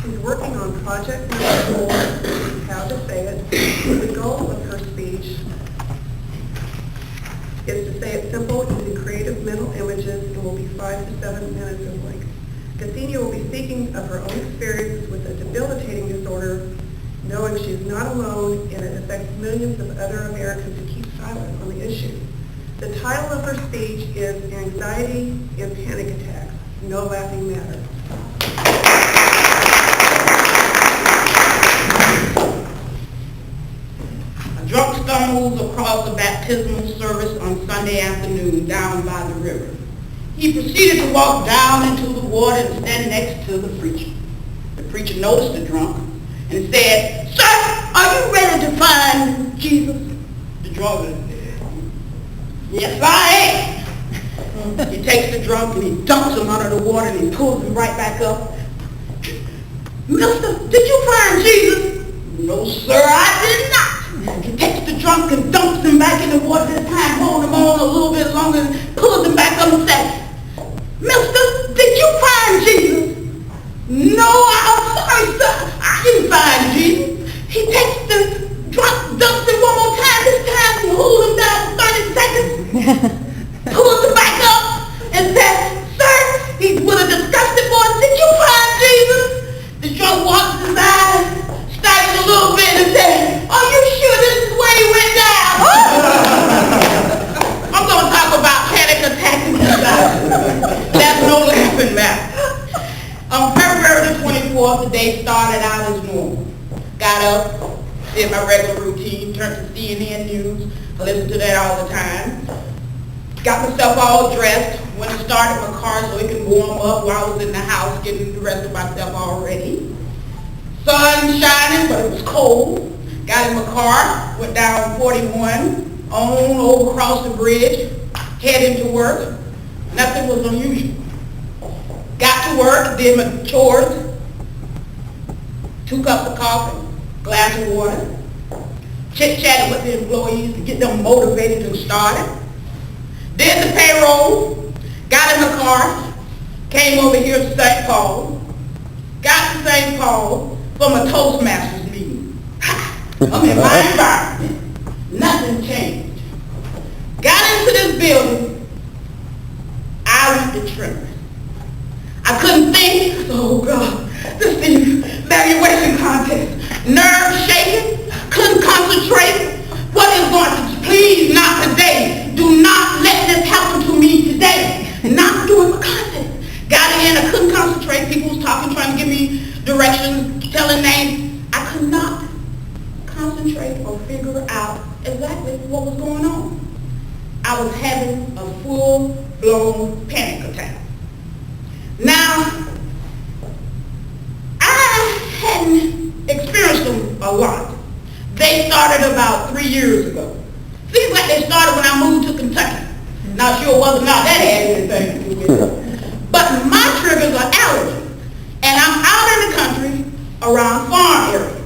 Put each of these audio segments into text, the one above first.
She's working on Project Number 4, how to say it. The goal of her speech is to say it simple using creative mental images and will be 5 to 7 minutes in length. Cathenia will be speaking of her own experience with a debilitating disorder, knowing she is not alone and it affects millions of other Americans who keep silent on the issue. The title of her speech is Anxiety and Panic Attacks, No Laughing Matter. A drunk stumbles across a baptismal service on Sunday afternoon down by the river. He proceeded to walk down into the water and stand next to the preacher. The preacher noticed the drunk and said, "Sir, are you ready to find Jesus?" The drunk said, "Yes, I am." He takes the drunk and he dumps him under the water and he pulls him right back up. "Mister, did you find Jesus?" "No, sir, I did not." He takes the drunk and dumps him back in the water, this time holding him on a little bit longer and pulls him back up and says, "Mister, did you find Jesus?" "No, I'm sorry, sir, I didn't find Jesus." He takes the drunk, dumps him one more time, this time he holds him down for 30 seconds, pulls him back up and says, "Sir," he with a disgusted voice, "did you find Jesus?" The drunk walks his eyes, staggers a little bit and says, "Are you sure this is where he went down?" I'm going to talk about panic attacks and anxiety. That's no laughing matter. On February the 24th, the day started out as normal. Got up, did my regular routine, turned to CNN News. I listen to that all the time. Got myself all dressed, went and started my car so it can warm up while I was in the house getting the rest of myself all ready. Sun shining, but it was cold. Got in my car, went down 41, on over across the bridge, heading to work. Nothing was unusual. Got to work, did my chores, 2 cups of coffee, glass of water, chit-chatted with the employees to get them motivated to start it. Did the payroll, got in the car, came over here to St. Paul, got to St. Paul from a Toastmasters meeting. I'm in my environment. Nothing changed. Got into this building, I went to trembling. I couldn't think, oh God, this is evaluation contest. Nerves shaking, couldn't concentrate. What is going to, please not today. Do not let this happen to me today. Not doing my contest. Got in, I couldn't concentrate. People was talking, trying to give me directions, telling names. I could not concentrate or figure out exactly what was going on. I was having a full-blown panic attack. Now, I hadn't experienced them a lot. They started about 3 years ago. Seems like they started when I moved to Kentucky. Now, sure whether or not that had anything to do with it. But my triggers are allergies. And I'm out in the country around farm areas.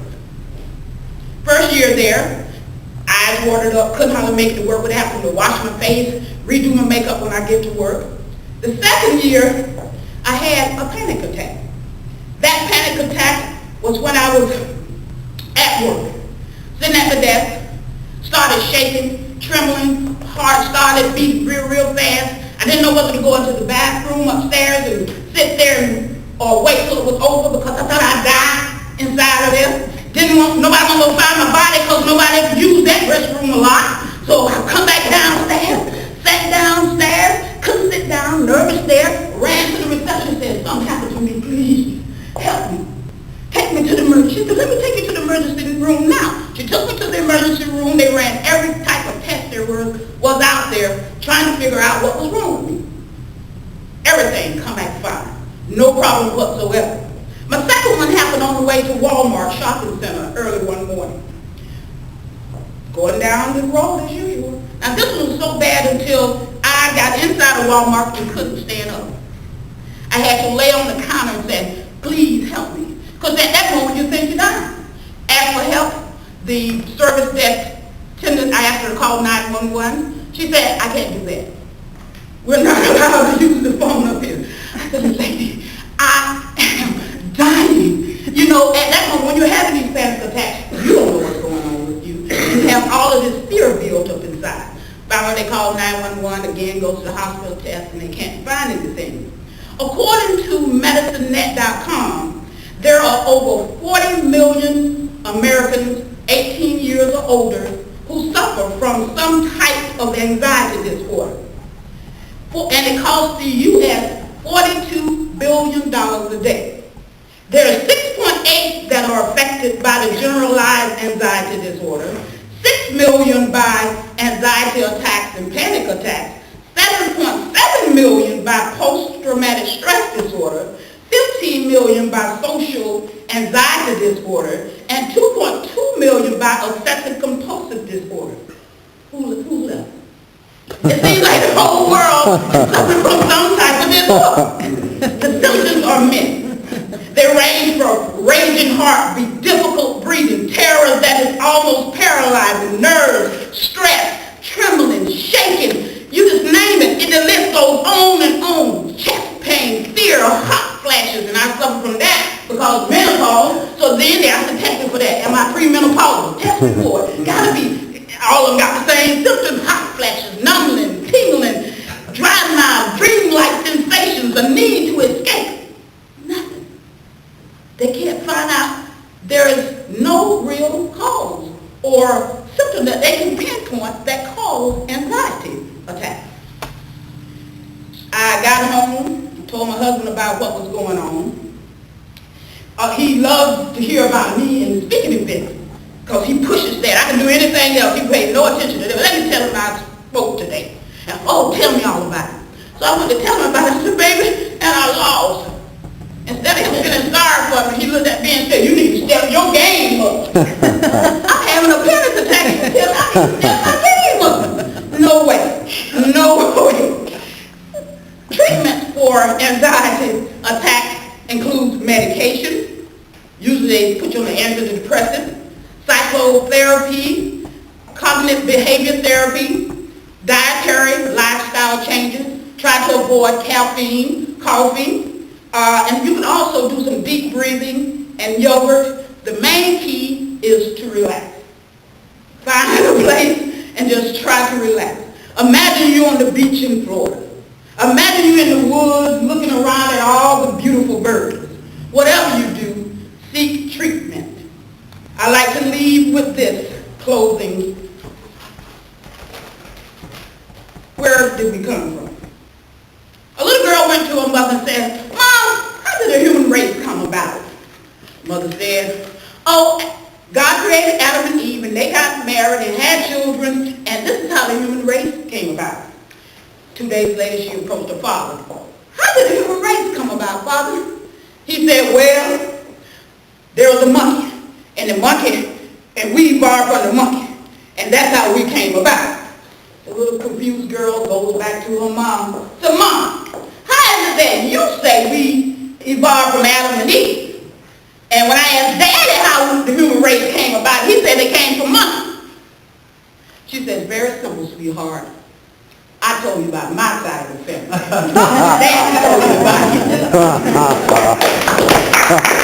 First year there, eyes watered up, couldn't hardly make it to work. Would have to wash my face, redo my makeup when I get to work. The second year, I had a panic attack. That panic attack was when I was at work, sitting at the desk, started shaking, trembling, heart started beating real fast. I didn't know whether to go into the bathroom upstairs and sit there or wait till it was over because I thought I'd die inside of there. Didn't want nobody to find my body because nobody used that restroom a lot. So I come back downstairs, sat downstairs, couldn't sit down, nervous there, ran to the reception, said, "Something happened to me, please help me. Take me to the emergency." She said, "Let me take you to the emergency room now." She took me to the emergency room. They ran every type of test there was out there trying to figure out what was wrong with me. Everything come back fine. No problem whatsoever. My second one happened on the way to Walmart shopping center early one morning. Going down the road as usual. Now this was so bad until I got inside of Walmart and couldn't stand up. I had to lay on the counter and say, "Please help me." Because at that moment you think you're dying. Asked for help. The service desk attendant, I asked her to call 911. She said, "I can't do that. We're not allowed to use the phone up here." I said, "Lady, I am dying. they call 911, again, go to the hospital test, and they can't find anything. According to MedicineNet.com, there are over 40 million Americans 18 years or older who suffer from some type of anxiety disorder. And it costs the U.S. $42 billion a day. There are 6.8 that are affected by the generalized anxiety disorder, 6 million by anxiety attacks and panic attacks, 7.7 million by post-traumatic stress disorder, 15 million by social anxiety disorder, and 2.2 million by obsessive compulsive disorder. Who left? It seems like the whole world is suffering from some type of disorder. The symptoms are many. They range from raging heartbeat, difficult breathing, terror that is almost paralyzing, nerves, stress, trembling, shaking. You just name it. The list goes on and on. Chest pain, fear, hot flashes, and I suffer from that because menopause. So then they have to test me for that. Am I premenopausal? Test me for it. Gotta be. All of them got the same symptoms: hot flashes, numbing, tingling, dry mouth, dream-like sensations, a need to escape. Nothing. They can't find out. There is no real cause or symptom that they can pinpoint that cause anxiety attacks. I got home, told my husband about what was going on. He loves to hear about me in the speaking events because he pushes that. I can do anything else. He pays no attention to that. Let me tell him I spoke today. And, tell me all about it. So I went to tell him about it. I said, baby, and I lost. Instead of him feeling sorry for me, he looked at me and said, you need to step your game up. I'm having a panic attack. He said, I need to step my game up. No way. No way. Treatment for anxiety attacks includes medication. Usually they put you on an antidepressant, psychotherapy, cognitive behavior therapy, dietary lifestyle changes, try to avoid caffeine, coffee, and you can also do some deep breathing and yogurt. The main key is to relax. Find a place and just try to relax. Imagine you on the beach in Florida. Imagine you in the woods looking around at all the beautiful birds. Whatever you do, seek treatment. I like to leave with this closing. Where did we come from? A little girl went to her mother and said, Mom, how did the human race come about? Mother said, God created Adam and Eve, and they got married and had children, and this is how the human race came about. 2 days later, she approached her father. How did the human race come about, Father? He said, well, there was a monkey, and we evolved from the monkey, and that's how we came about. The little confused girl goes back to her mom. So, Mom, how is it that you say we evolved from Adam and Eve? And when I asked Daddy how the human race came about, he said they came from monkeys. She said, very simple, sweetheart. I told you about my side of the family. Daddy told you about his.